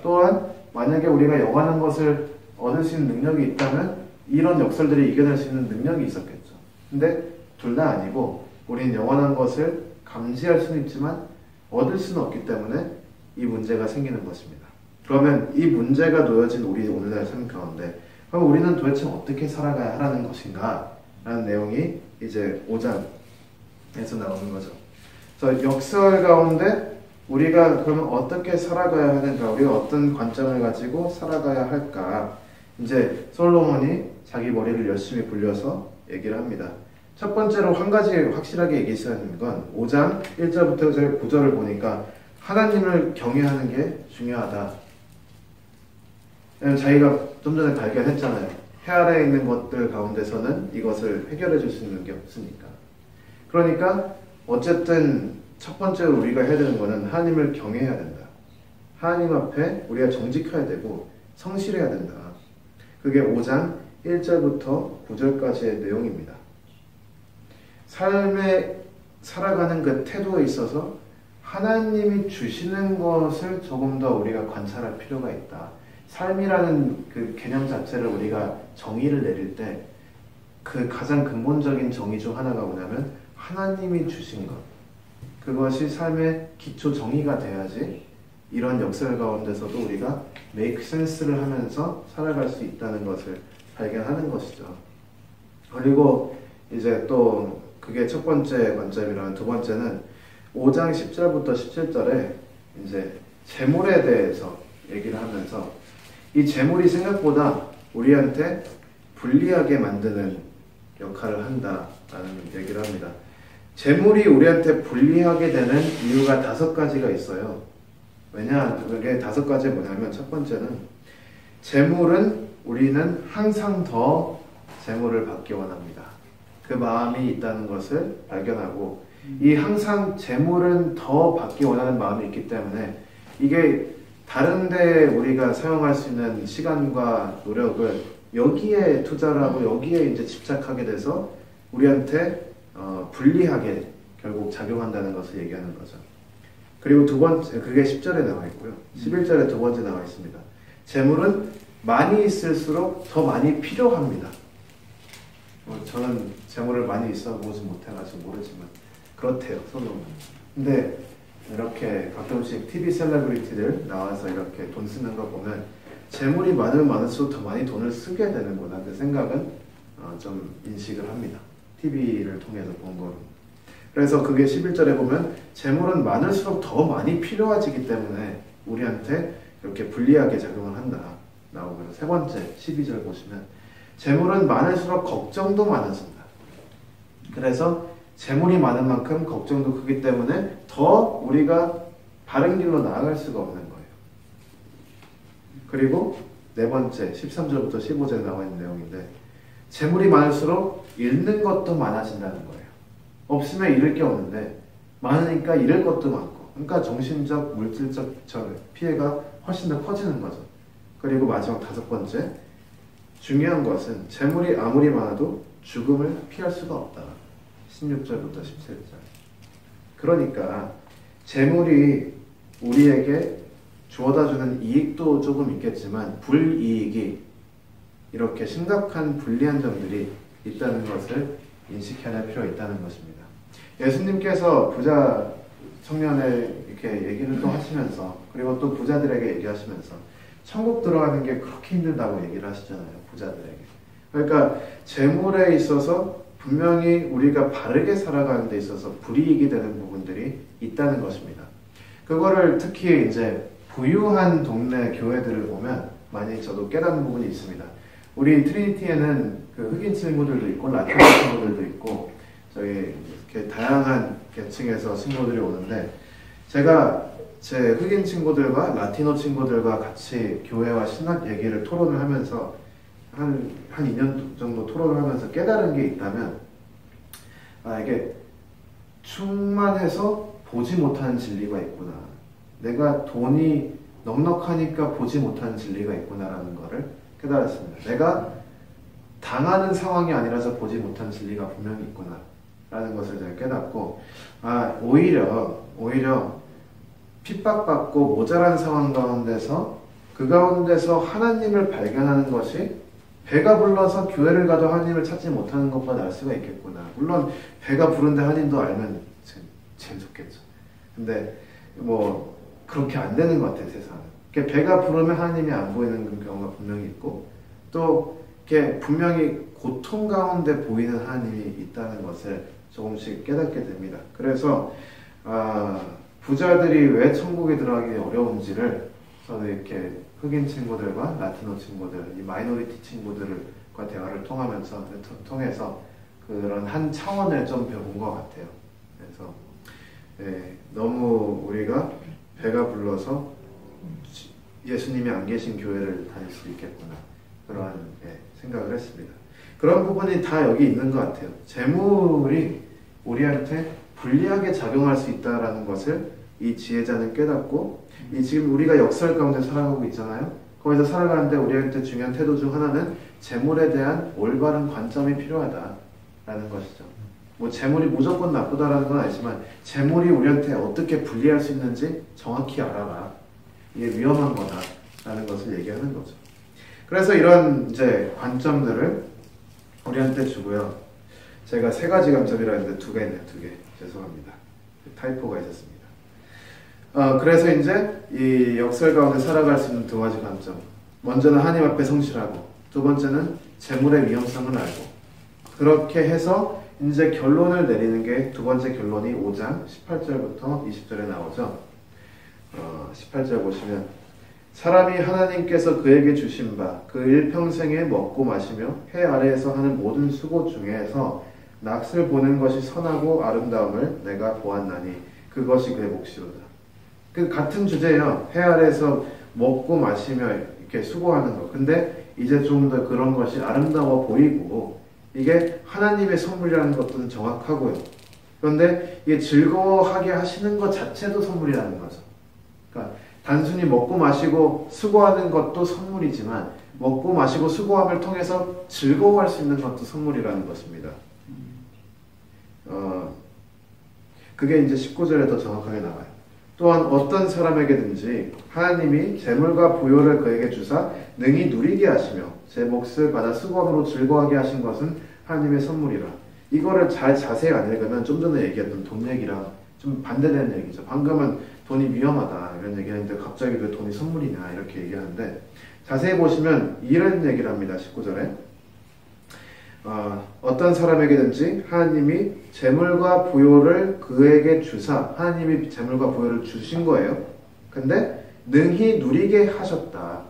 또한 만약에 우리가 영원한 것을 얻을 수 있는 능력이 있다면 이런 역설들을 이겨낼 수 있는 능력이 있었겠죠. 근데 둘 다 아니고 우리는 영원한 것을 감지할 수는 있지만 얻을 수는 없기 때문에 이 문제가 생기는 것입니다. 그러면 이 문제가 놓여진 우리 오늘날 삶 가운데 그럼 우리는 도대체 어떻게 살아가야 하라는 것인가? 라는 내용이 이제 5장에서 나오는 거죠. 그래서 역설 가운데 우리가 그러면 어떻게 살아가야 하는가? 우리가 어떤 관점을 가지고 살아가야 할까? 이제 솔로몬이 자기 머리를 열심히 굴려서 얘기를 합니다. 첫 번째로 한 가지 확실하게 얘기하는 건 5장 1절부터 9절을 보니까 하나님을 경외하는 게 중요하다. 자기가 좀 전에 발견했잖아요. 해 아래에 있는 것들 가운데서는 이것을 해결해 줄 수 있는 게 없으니까. 그러니까 어쨌든 첫 번째로 우리가 해야 되는 것은 하나님을 경외해야 된다. 하나님 앞에 우리가 정직해야 되고 성실해야 된다. 그게 5장 1절부터 9절까지의 내용입니다. 삶에 살아가는 그 태도에 있어서 하나님이 주시는 것을 조금 더 우리가 관찰할 필요가 있다. 삶이라는 그 개념 자체를 우리가 정의를 내릴 때 그 가장 근본적인 정의 중 하나가 뭐냐면 하나님이 주신 것. 그것이 삶의 기초 정의가 돼야지 이런 역설 가운데서도 우리가 make sense를 하면서 살아갈 수 있다는 것을 발견하는 것이죠. 그리고 이제 또 그게 첫 번째 관점이라면 두 번째는 5장 10절부터 17절에 이제 재물에 대해서 얘기를 하면서 이 재물이 생각보다 우리한테 불리하게 만드는 역할을 한다라는 얘기를 합니다. 재물이 우리한테 불리하게 되는 이유가 5가지가 있어요. 왜냐, 그게 5가지 뭐냐면 첫 번째는 재물은 우리는 항상 더 재물을 받기 원합니다. 그 마음이 있다는 것을 발견하고 이 항상 재물은 더 받기 원하는 마음이 있기 때문에 이게 다른데 우리가 사용할 수 있는 시간과 노력을 여기에 투자를 하고 여기에 이제 집착하게 돼서 우리한테 불리하게 결국 작용한다는 것을 얘기하는 거죠. 그리고 두 번째, 그게 10절에 나와 있고요. 11절에 두 번째 나와 있습니다. 재물은 많이 있을수록 더 많이 필요합니다. 저는 재물을 많이 있어보지 못해가지고 모르지만 그렇대요, 솔로몬은. 근데 이렇게 가끔씩 TV 셀러브리티들 나와서 이렇게 돈 쓰는 거 보면 재물이 많으면 많을수록 더 많이 돈을 쓰게 되는구나 그 생각은 좀 인식을 합니다. TV를 통해서 본 거로. 그래서 그게 11절에 보면 재물은 많을수록 더 많이 필요해지기 때문에 우리한테 이렇게 불리하게 작용을 한다 나오고요. 세 번째 12절 보시면 재물은 많을수록 걱정도 많아진다. 그래서 재물이 많은 만큼 걱정도 크기 때문에 더 우리가 바른 길로 나아갈 수가 없는 거예요. 그리고 네 번째 13절부터 15절에 나와 있는 내용인데 재물이 많을수록 잃는 것도 많아진다는 거예요. 없으면 잃을 게 없는데 많으니까 잃을 것도 많고, 그러니까 정신적, 물질적 피해가 훨씬 더 커지는 거죠. 그리고 마지막 5번째, 중요한 것은 재물이 아무리 많아도 죽음을 피할 수가 없다. 16절부터 17절. 그러니까 재물이 우리에게 주어다주는 이익도 조금 있겠지만 불이익이 이렇게 심각한 불리한 점들이 있다는 것을 인식해야 할 필요가 있다는 것입니다. 예수님께서 부자 청년을 이렇게 얘기를 또 하시면서, 그리고 또 부자들에게 얘기하시면서 천국 들어가는 게 그렇게 힘들다고 얘기를 하시잖아요. 부자들에게. 그러니까 재물에 있어서 분명히 우리가 바르게 살아가는 데 있어서 불이익이 되는 부분들이 있다는 것입니다. 그거를 특히 이제 부유한 동네 교회들을 보면 많이 저도 깨닫는 부분이 있습니다. 우리 트리니티에는 그 흑인 친구들도 있고 라틴 친구들도 있고 저희 이렇게 다양한 계층에서 친구들이 오는데, 제가 제 흑인 친구들과 라티노 친구들과 같이 교회와 신학 얘기를 토론을 하면서 한 2년 정도 토론을 하면서 깨달은 게 있다면, 이게 충만해서 보지 못하는 진리가 있구나. 내가 돈이 넉넉하니까 보지 못하는 진리가 있구나라는 것을 깨달았습니다. 내가 당하는 상황이 아니라서 보지 못하는 진리가 분명히 있구나 라는 것을 제가 깨닫고, 오히려 핍박받고 모자란 상황 가운데서 그 가운데서 하나님을 발견하는 것이 배가 불러서 교회를 가도 하나님을 찾지 못하는 것보다 나을 수가 있겠구나. 물론 배가 부른데 하나님도 알면 제일 좋겠죠. 근데 뭐 그렇게 안 되는 것 같아요, 세상은. 배가 부르면 하나님이 안 보이는 경우가 분명히 있고, 또 이렇게 분명히 고통 가운데 보이는 하나님이 있다는 것을 조금씩 깨닫게 됩니다. 그래서 부자들이 왜 천국에 들어가기 어려운지를 저는 이렇게 흑인 친구들과 라티노 친구들, 이 마이너리티 친구들과 대화를 통해서 그런 한 차원을 좀 배운 것 같아요. 그래서 너무 우리가 배가 불러서 예수님이 안 계신 교회를 다닐 수 있겠구나, 그런 생각을 했습니다. 그런 부분이 다 여기 있는 것 같아요. 재물이 우리한테 불리하게 작용할 수 있다는 것을 이 지혜자는 깨닫고, 지금 우리가 역설 가운데 살아가고 있잖아요. 거기서 살아가는데 우리한테 중요한 태도 중 하나는 재물에 대한 올바른 관점이 필요하다라는 것이죠. 뭐 재물이 무조건 나쁘다라는 건 아니지만 재물이 우리한테 어떻게 불리할 수 있는지 정확히 알아라. 이게 위험한 거다라는 것을 얘기하는 거죠. 그래서 이런 이제 관점들을 우리한테 주고요. 제가 3가지 관점이라 했는데 2개 있네요. 2개. 죄송합니다. 타이포가 있었습니다. 그래서 이제 이 역설 가운데 살아갈 수 있는 2가지 관점. 먼저는 하나님 앞에 성실하고, 2번째는 재물의 위험성을 알고. 그렇게 해서 이제 결론을 내리는 게 2번째 결론이 5장 18절부터 20절에 나오죠. 18절 보시면, 사람이 하나님께서 그에게 주신 바 그 일평생에 먹고 마시며 해 아래에서 하는 모든 수고 중에서 낯을 보는 것이 선하고 아름다움을 내가 보았나니 그것이 그의 몫이로다. 그 같은 주제예요. 해 아래에서 먹고 마시며 이렇게 수고하는 것. 근데 이제 좀 더 그런 것이 아름다워 보이고, 이게 하나님의 선물이라는 것도 정확하고요. 그런데 이게 즐거워하게 하시는 것 자체도 선물이라는 거죠. 그러니까 단순히 먹고 마시고 수고하는 것도 선물이지만 먹고 마시고 수고함을 통해서 즐거워할 수 있는 것도 선물이라는 것입니다. 그게 이제 19절에 더 정확하게 나와요. 또한 어떤 사람에게든지 하나님이 재물과 부요를 그에게 주사 능히 누리게 하시며 제 몫을 받아 수고함으로 즐거워하게 하신 것은 하나님의 선물이라. 이거를 자세히 안 읽으면 좀 전에 얘기했던 돈 얘기랑 좀 반대되는 얘기죠. 방금은 돈이 위험하다 이런 얘기했는데 갑자기 왜 돈이 선물이냐 이렇게 얘기하는데, 자세히 보시면 이런 얘기를 합니다. 19절에 어떤 사람에게든지 하나님이 재물과 부요를 그에게 주사, 하나님이 재물과 부요를 주신 거예요. 근데 능히 누리게 하셨다.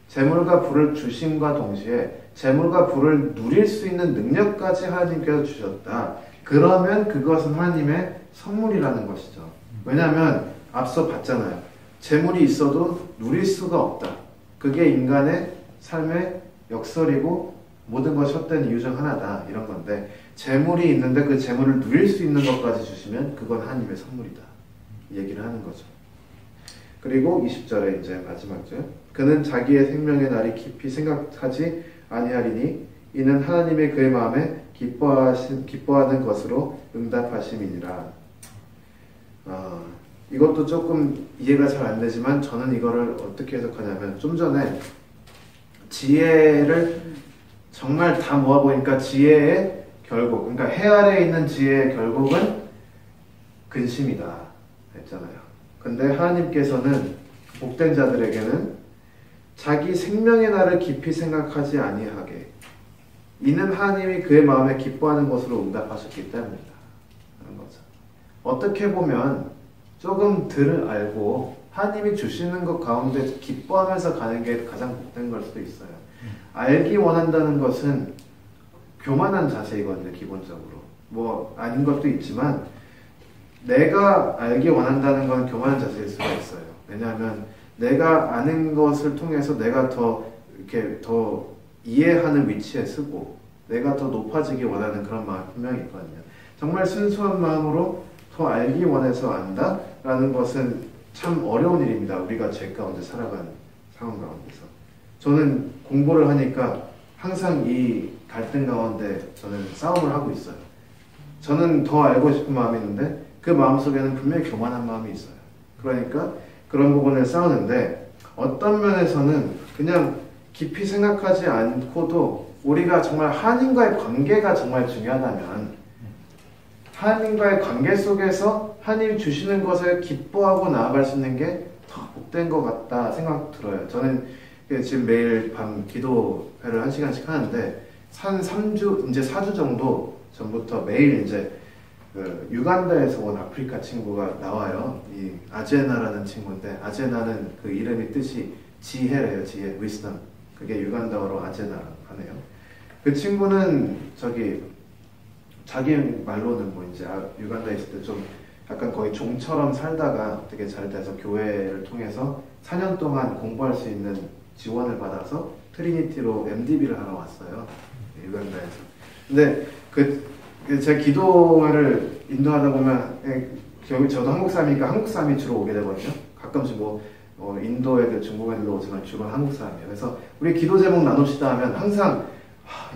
재물과 부를 주심과 동시에 재물과 부를 누릴 수 있는 능력까지 하나님께서 주셨다. 그러면 그것은 하나님의 선물이라는 것이죠. 왜냐하면 앞서 봤잖아요. 재물이 있어도 누릴 수가 없다. 그게 인간의 삶의 역설이고 모든 것이 헛된 이유 중 하나다 이런 건데 재물이 있는데 그 재물을 누릴 수 있는 것까지 주시면 그건 하나님의 선물이다 이 얘기를 하는 거죠. 그리고 20절에 이제 마지막 절 그는 자기의 생명의 날이 깊이 생각하지 아니하리니 이는 하나님의 그의 마음에 기뻐하는 것으로 응답하심이니라. 이것도 조금 이해가 잘 안 되지만 저는 이거를 어떻게 해석하냐면 좀 전에 지혜를 정말 다 모아보니까 지혜의 결국 그러니까 해 아래에 있는 지혜의 결국은 근심이다 했잖아요. 근데 하나님께서는 복된 자들에게는 자기 생명의 날을 깊이 생각하지 아니하게 이는 하나님이 그의 마음에 기뻐하는 것으로 응답하셨기 때문이다 하는 거죠. 어떻게 보면 조금 덜 알고 하나님이 주시는 것 가운데 기뻐하면서 가는 게 가장 복된 걸 수도 있어요. 알기 원한다는 것은 교만한 자세이거든요. 기본적으로 뭐 아닌 것도 있지만 내가 알기 원한다는 건 교만한 자세일 수가 있어요. 왜냐하면 내가 아는 것을 통해서 내가 더 이렇게 더 이해하는 위치에 쓰고 내가 더 높아지기 원하는 그런 마음이 분명히 있거든요. 정말 순수한 마음으로 더 알기 원해서 안다라는 것은 참 어려운 일입니다. 우리가 죄 가운데 살아가는 상황 가운데서. 저는 공부를 하니까 항상 이 갈등 가운데 저는 싸움을 하고 있어요. 저는 더 알고 싶은 마음이 있는데 그 마음속에는 분명히 교만한 마음이 있어요. 그러니까 그런 부분을 싸우는데 어떤 면에서는 그냥 깊이 생각하지 않고도 우리가 정말 하나님과의 관계가 정말 중요하다면 하나님과의 관계 속에서 하나님 주시는 것을 기뻐하고 나아갈 수 있는 게 더 복된 것 같다 생각 들어요. 저는 지금 매일 밤 기도회를 1시간씩 하는데 한 3주, 이제 4주 정도 전부터 매일 이제 그 유간다에서 온 아프리카 친구가 나와요. 이 아제나라는 친구인데 아제나는 그 이름의 뜻이 지혜래요. 지혜, wisdom. 그게 유간다어로 아제나라고 하네요. 그 친구는 저기 자기 말로는 뭐 이제 유간다에 있을 때 좀 약간 거의 종처럼 살다가 되게 잘 돼서 교회를 통해서 4년 동안 공부할 수 있는 지원을 받아서 트리니티로 MDB를 하러 왔어요. 유간다에서. 근데 제 기도회를 인도하다 보면 저도 한국 사람이니까 한국 사람이 주로 오게 되거든요. 가끔씩 인도 애들, 중국 애들도 오지만 주로 한국 사람이에요. 그래서 우리 기도 제목 나눕시다 하면 항상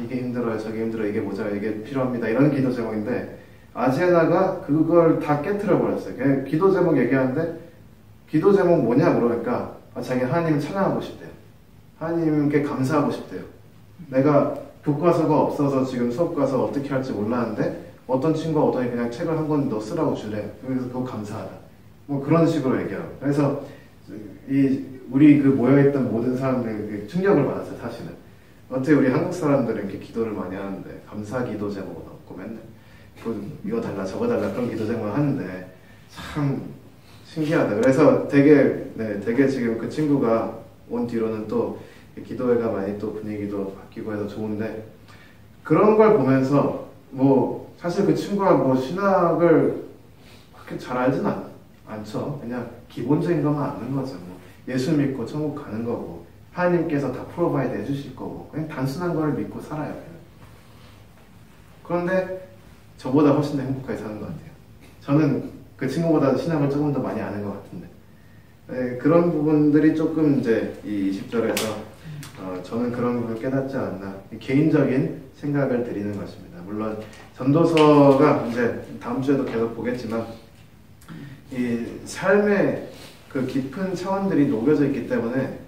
이게 힘들어요, 저게 힘들어요, 이게 모자라요, 이게 필요합니다 이런 기도 제목인데 아제나가 그걸 다 깨트려 버렸어요. 그냥 기도 제목 얘기하는데 기도 제목 뭐냐 물으니까 자기는 하나님을 찬양하고 싶대요. 하나님께 감사하고 싶대요. 내가 교과서가 없어서 지금 수업 가서 어떻게 할지 몰랐는데 어떤 친구가 오더니 그냥 책을 한 권 더 쓰라고 주래. 그래서 그거 감사하다. 뭐 그런 식으로 얘기하고. 그래서 우리 그 모여있던 모든 사람들이 충격을 받았어요. 사실은. 어떻게 우리 한국 사람들은 이렇게 기도를 많이 하는데 감사 기도 제목은 없고 맨날 이거 달라 저거 달라 그런 기도 제목을 하는데 참 신기하다. 그래서 되게 지금 그 친구가 온 뒤로는 또 기도회가 많이 또 분위기도 바뀌고 해서 좋은데 그런 걸 보면서 뭐 사실 그 친구가 뭐 신학을 그렇게 잘 알진 않죠. 그냥 기본적인 것만 아는 거죠. 뭐 예수 믿고 천국 가는 거고 하나님께서 다 프로바이드 해주실 거고 그냥 단순한 걸 믿고 살아요. 그런데 저보다 훨씬 더 행복하게 사는 것 같아요. 저는 그 친구보다 신학을 조금 더 많이 아는 것 같은데 그런 부분들이 조금 이제 이 20절에서 저는 그런 부분을 깨닫지 않나 개인적인 생각을 드리는 것입니다. 물론 전도서가 이제 다음 주에도 계속 보겠지만 이 삶의 그 깊은 차원들이 녹여져 있기 때문에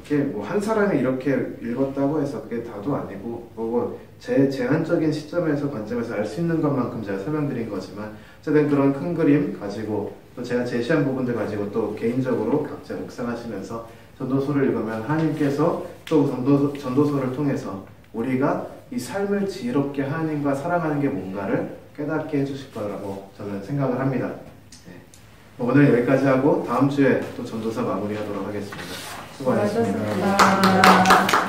이게 뭐 한 사람이 이렇게 읽었다고 해서 그게 다도 아니고 그리고 제 제한적인 시점에서 관점에서 알 수 있는 것만큼 제가 설명드린 거지만 어쨌든 그런 큰 그림 가지고 또 제가 제시한 부분들 가지고 또 개인적으로 각자 묵상하시면서 전도서를 읽으면 하나님께서 또 전도서를 통해서 우리가 이 삶을 지혜롭게 하나님과 사랑하는 게 뭔가를 깨닫게 해주실 거라고 저는 생각을 합니다. 오늘 여기까지 하고 다음 주에 또 전도서 마무리하도록 하겠습니다. 수고하셨습니다. 수고하셨습니다.